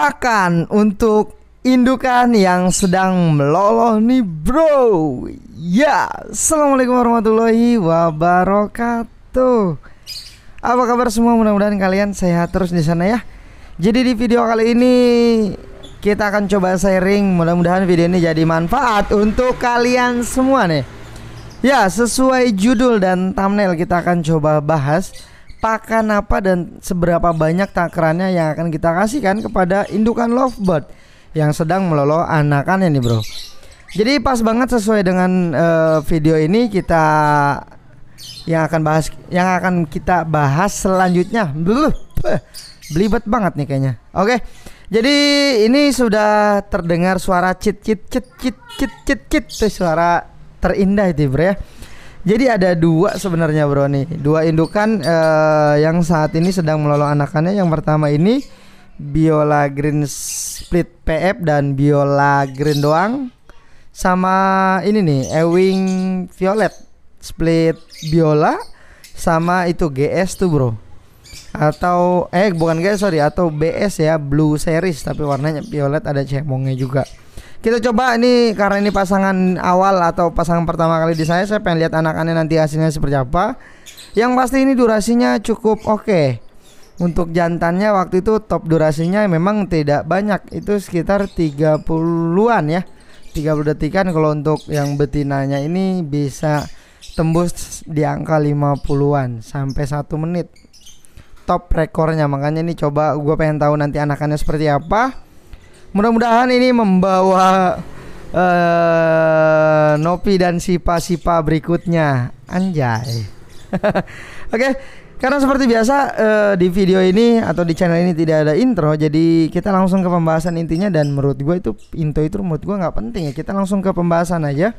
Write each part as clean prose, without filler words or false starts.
pakan untuk indukan yang sedang meloloh nih bro. Ya, assalamualaikum warahmatullahi wabarakatuh. Apa kabar semua? Mudah-mudahan kalian sehat terus di sana ya. Jadi di video kali ini kita akan coba sharing. Mudah-mudahan video ini jadi manfaat untuk kalian semua nih. Ya, sesuai judul dan thumbnail kita akan coba bahas pakan apa dan seberapa banyak takarannya yang akan kita kasihkan kepada indukan lovebird yang sedang meloloh anakannya nih bro. Jadi pas banget sesuai dengan video ini kita yang akan kita bahas selanjutnya. Belibet banget nih kayaknya. Oke. Jadi ini sudah terdengar suara cit itu suara terindah itu bro ya. Jadi ada dua sebenarnya bro nih, dua indukan yang saat ini sedang meloloh anakannya. Yang pertama ini Biola Green Split PF dan Biola Green doang, sama ini nih Ewing Violet Split Biola, sama itu GS tuh bro, atau bukan GS sorry, atau BS ya, Blue Series tapi warnanya violet, ada cemongnya juga. Kita coba ini karena ini pasangan awal atau pasangan pertama kali di saya pengen lihat anakannya nanti hasilnya seperti apa. Yang pasti ini durasinya cukup oke. Untuk jantannya waktu itu top durasinya memang tidak banyak, itu sekitar 30-an ya, 30 detikan. Kalau untuk yang betinanya ini bisa tembus di angka 50-an sampai 1 menit top rekornya. Makanya ini coba gue pengen tahu nanti anakannya seperti apa. Mudah-mudahan ini membawa Nopi dan Sipa berikutnya. Anjay. Oke, karena seperti biasa di video ini atau di channel ini tidak ada intro, jadi kita langsung ke pembahasan intinya. Dan menurut gue itu intro itu menurut gue nggak penting ya, kita langsung ke pembahasan aja.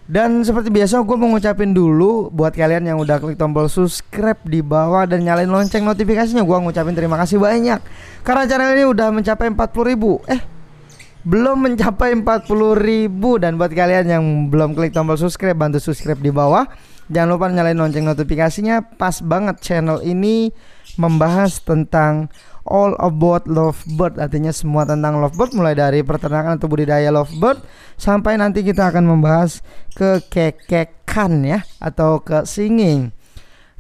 Dan seperti biasa gue mau ngucapin dulu buat kalian yang udah klik tombol subscribe di bawah dan nyalain lonceng notifikasinya, gue ngucapin terima kasih banyak. Karena channel ini udah mencapai 40.000, belum mencapai 40.000. Dan buat kalian yang belum klik tombol subscribe, bantu subscribe di bawah. Jangan lupa nyalain lonceng notifikasinya. Pas banget channel ini membahas tentang all about lovebird, artinya semua tentang lovebird, mulai dari peternakan atau budidaya lovebird sampai nanti kita akan membahas ke kekekan ya, atau ke singing.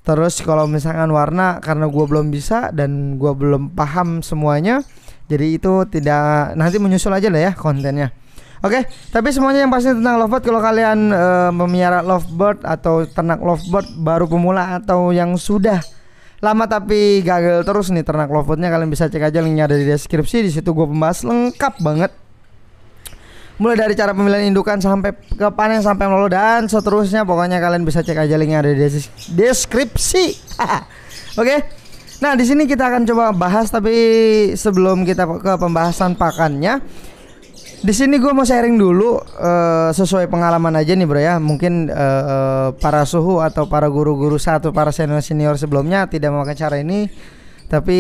Terus kalau misalkan warna, karena gue belum bisa dan gue belum paham semuanya, jadi itu tidak, nanti menyusul aja lah ya kontennya. Oke, tapi semuanya yang pasti tentang lovebird. Kalau kalian memelihara lovebird atau ternak lovebird baru pemula atau yang sudah lama tapi gagal terus nih ternak lovebirdnya, kalian bisa cek aja, linknya ada di deskripsi. Di situ gue membahas lengkap banget, mulai dari cara pemilihan indukan sampai ke panen sampai meloloh dan seterusnya. Pokoknya kalian bisa cek aja, linknya ada di deskripsi. Oke. Nah di sini kita akan coba bahas, tapi sebelum kita ke pembahasan pakannya, di sini gue mau sharing dulu sesuai pengalaman aja nih bro ya. Mungkin para suhu atau para guru-guru satu, para senior sebelumnya tidak memakai cara ini, tapi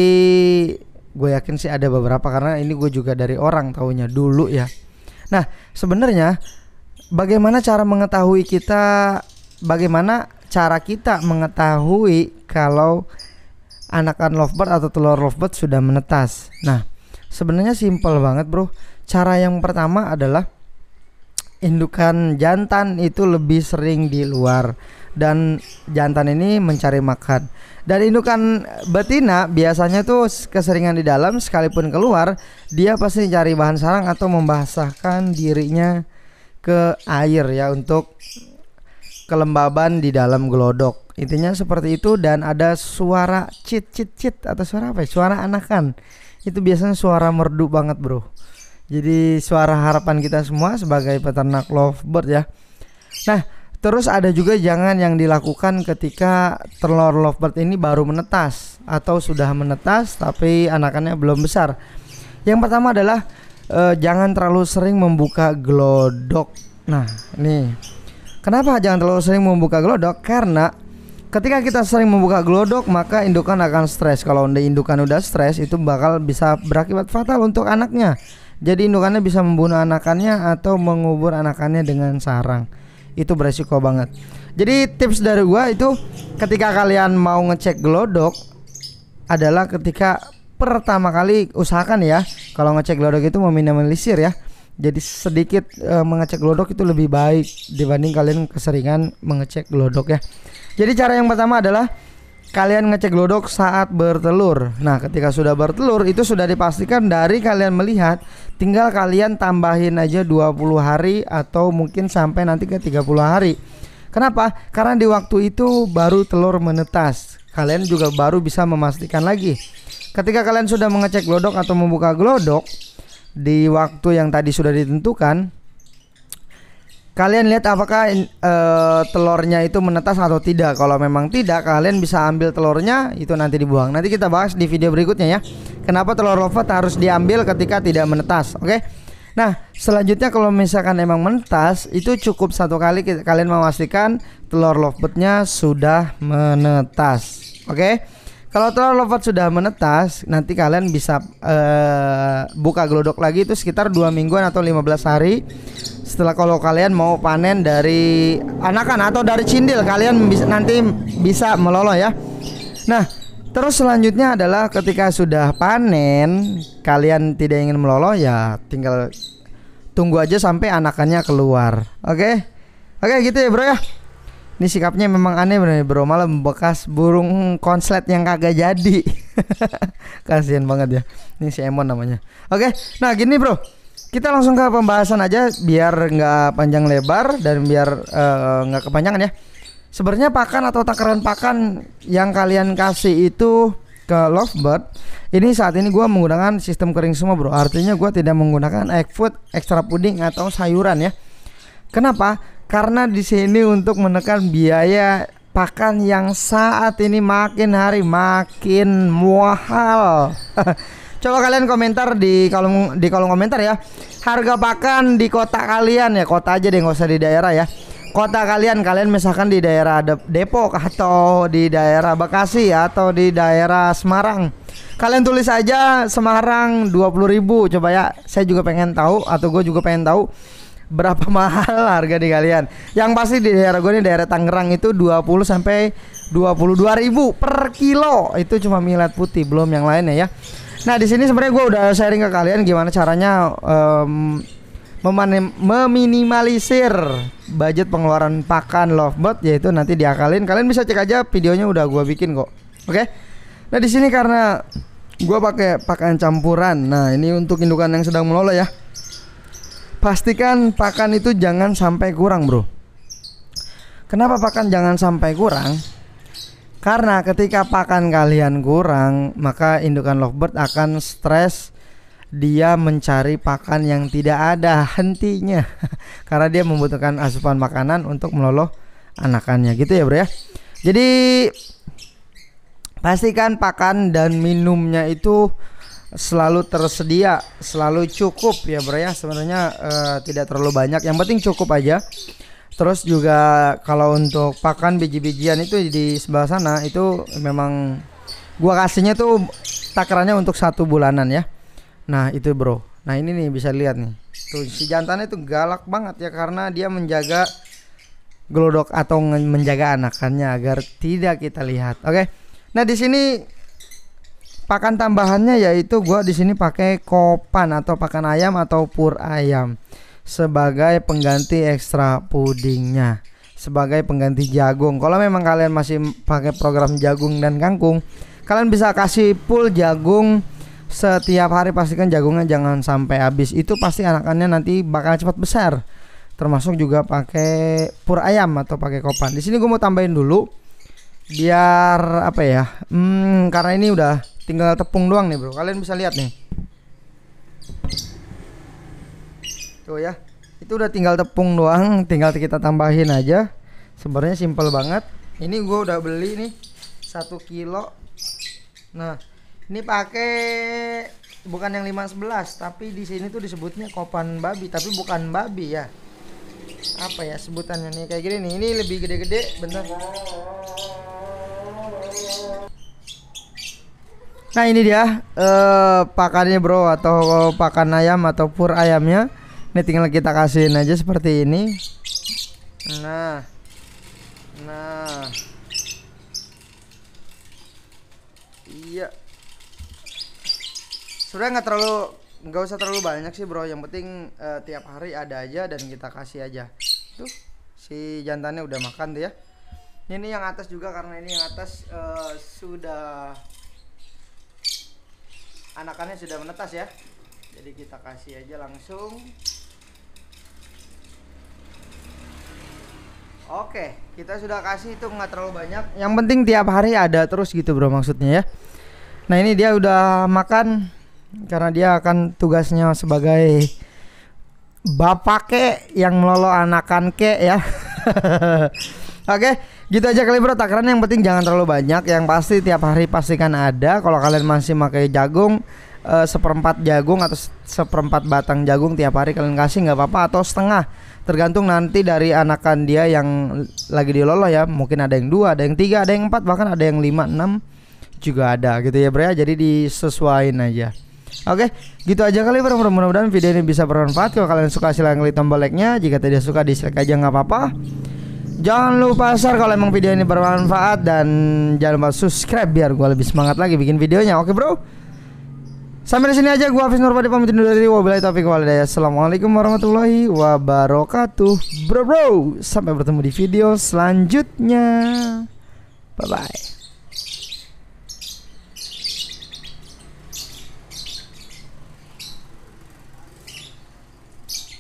gue yakin sih ada beberapa, karena ini gue juga dari orang taunya dulu ya. Nah sebenarnya bagaimana cara kita mengetahui kalau anakan lovebird atau telur lovebird sudah menetas? Nah sebenarnya simple banget bro. Cara yang pertama adalah indukan jantan itu lebih sering di luar dan jantan ini mencari makan. Dan indukan betina biasanya tuh keseringan di dalam, sekalipun keluar dia pasti cari bahan sarang atau membasahkan dirinya ke air ya, untuk kelembaban di dalam gelodok. Intinya seperti itu. Dan ada suara cit atau suara apa ya? Suara anakan. Itu biasanya suara merdu banget bro. Jadi suara harapan kita semua sebagai peternak lovebird ya. Nah terus ada juga jangan yang dilakukan ketika telur lovebird ini baru menetas atau sudah menetas tapi anakannya belum besar. Yang pertama adalah jangan terlalu sering membuka gelodok. Nah nih, kenapa jangan terlalu sering membuka gelodok? Karena ketika kita sering membuka gelodok maka indukan akan stres. Kalau indukan udah stres itu bakal bisa berakibat fatal untuk anaknya. Jadi indukannya bisa membunuh anakannya atau mengubur anakannya dengan sarang. Itu beresiko banget. Jadi tips dari gua itu ketika kalian mau ngecek gelodok adalah ketika pertama kali usahakan ya kalau ngecek glodok itu meminimalisir ya. Jadi sedikit mengecek glodok itu lebih baik dibanding kalian keseringan mengecek glodok ya. Jadi cara yang pertama adalah kalian ngecek glodok saat bertelur. Nah, ketika sudah bertelur itu sudah dipastikan dari kalian melihat, tinggal kalian tambahin aja 20 hari atau mungkin sampai nanti ke 30 hari. Kenapa? Karena di waktu itu baru telur menetas. Kalian juga baru bisa memastikan lagi. Ketika kalian sudah mengecek glodok atau membuka glodok di waktu yang tadi sudah ditentukan, kalian lihat apakah telurnya itu menetas atau tidak. Kalau memang tidak, kalian bisa ambil telurnya, itu nanti dibuang. Nanti kita bahas di video berikutnya ya, kenapa telur lovebird harus diambil ketika tidak menetas. Oke. Nah, selanjutnya kalau misalkan emang menetas, itu cukup satu kali kalian memastikan telur lovebirdnya sudah menetas. Oke. Kalau telur lovebird sudah menetas, nanti kalian bisa buka glodok lagi itu sekitar 2 mingguan atau 15 hari. Setelah kalau kalian mau panen dari anakan atau dari cindil, kalian nanti bisa meloloh ya. Nah, terus selanjutnya adalah ketika sudah panen, kalian tidak ingin meloloh ya tinggal tunggu aja sampai anakannya keluar. Oke. Oke gitu ya bro ya. Ini sikapnya memang aneh bener bro, malah bekas burung konslet yang kagak jadi. Kasian banget ya. Ini si Emon namanya. Oke, nah gini bro, kita langsung ke pembahasan aja biar nggak panjang lebar dan biar nggak kepanjangan ya. Sebenarnya pakan atau takaran pakan yang kalian kasih itu ke lovebird, ini saat ini gue menggunakan sistem kering semua bro. Artinya gue tidak menggunakan egg food, extra pudding atau sayuran ya. Kenapa? Karena di sini untuk menekan biaya pakan yang saat ini makin hari makin mahal. Coba kalian komentar di kolom komentar ya. Harga pakan di kota kalian ya, kota aja deh, nggak usah di daerah ya. Kota kalian misalkan di daerah Depok atau di daerah Bekasi atau di daerah Semarang. Kalian tulis aja Semarang 20.000 coba ya. Saya juga pengen tahu, atau gue juga pengen tahu berapa mahal harga di kalian. Yang pasti di daerah gue nih, daerah Tangerang itu 20 sampai 22.000 per kilo. Itu cuma millet putih, belum yang lainnya ya. Nah, di sini sebenarnya gue udah sharing ke kalian gimana caranya meminimalisir budget pengeluaran pakan lovebird, yaitu nanti diakalin. Kalian bisa cek aja videonya, udah gue bikin kok. Oke. Nah, di sini karena gue pakai pakan campuran. Nah, ini untuk indukan yang sedang melolo ya. Pastikan pakan itu jangan sampai kurang bro. Kenapa pakan jangan sampai kurang? Karena ketika pakan kalian kurang, maka indukan lovebird akan stres. Dia mencari pakan yang tidak ada hentinya. Karena dia membutuhkan asupan makanan untuk meloloh anakannya gitu ya bro ya. Jadi pastikan pakan dan minumnya itu selalu tersedia, selalu cukup ya bro ya. Sebenarnya tidak terlalu banyak, yang penting cukup aja. Terus juga kalau untuk pakan biji-bijian itu di sebelah sana itu memang gua kasihnya tuh takarannya untuk 1 bulanan ya. Nah itu bro. Nah ini nih bisa lihat nih. Tuh si jantannya itu galak banget ya, karena dia menjaga glodok atau menjaga anakannya agar tidak kita lihat. Oke. Nah di sini pakan tambahannya yaitu gua di sini pakai kopan atau pakan ayam atau pur ayam sebagai pengganti ekstra pudingnya, sebagai pengganti jagung. Kalau memang kalian masih pakai program jagung dan kangkung, kalian bisa kasih full jagung setiap hari. Pastikan jagungnya jangan sampai habis, itu pasti anakannya nanti bakal cepat besar. Termasuk juga pakai pur ayam atau pakai kopan. Di sini gue mau tambahin dulu biar apa ya, karena ini udah tinggal tepung doang nih bro. Kalian bisa lihat nih, tuh ya, itu udah tinggal tepung doang, tinggal kita tambahin aja. Sebenarnya simple banget. Ini gue udah beli nih 1 kilo. Nah ini pakai bukan yang 511, tapi di sini tuh disebutnya kopan babi, tapi bukan babi ya. Apa ya sebutannya nih, kayak gini nih. Ini lebih gede-gede, bentar. Nah ini dia pakannya bro, atau pakan ayam atau pur ayamnya. Ini tinggal kita kasihin aja seperti ini. Nah iya, Sebenarnya nggak usah terlalu banyak sih bro, yang penting tiap hari ada aja dan kita kasih aja. Tuh si jantannya udah makan tuh ya. Ini yang atas juga, karena ini yang atas sudah anakannya sudah menetas ya, jadi kita kasih aja langsung. Oke, kita sudah kasih, itu nggak terlalu banyak, yang penting tiap hari ada terus gitu bro maksudnya ya. Nah ini dia udah makan, karena dia akan tugasnya sebagai bapak kek yang melolo anakan kek ya. Oke, gitu aja kali bro takaran, yang penting jangan terlalu banyak, yang pasti tiap hari pastikan ada. Kalau kalian masih pakai jagung, seperempat jagung atau seperempat batang jagung tiap hari kalian kasih nggak apa-apa, atau setengah, tergantung nanti dari anakan dia yang lagi diloloh ya. Mungkin ada yang 2, ada yang 3, ada yang 4, bahkan ada yang 5, 6 juga ada gitu ya bro ya. Jadi disesuaikan aja. Oke, gitu aja kali bro. Mudah-mudahan video ini bisa bermanfaat. Kalau kalian suka silahkan klik tombol like-nya, jika tidak suka dislike aja nggak apa-apa. Jangan lupa share kalau emang video ini bermanfaat, dan jangan lupa subscribe biar gue lebih semangat lagi bikin videonya. Oke bro, sampai di sini aja. Gue Hafiz Nurpadi pamit undur diri. Wabillahi taufiq wal hidayah. Assalamualaikum warahmatullahi wabarakatuh bro. Sampai bertemu di video selanjutnya. Bye bye.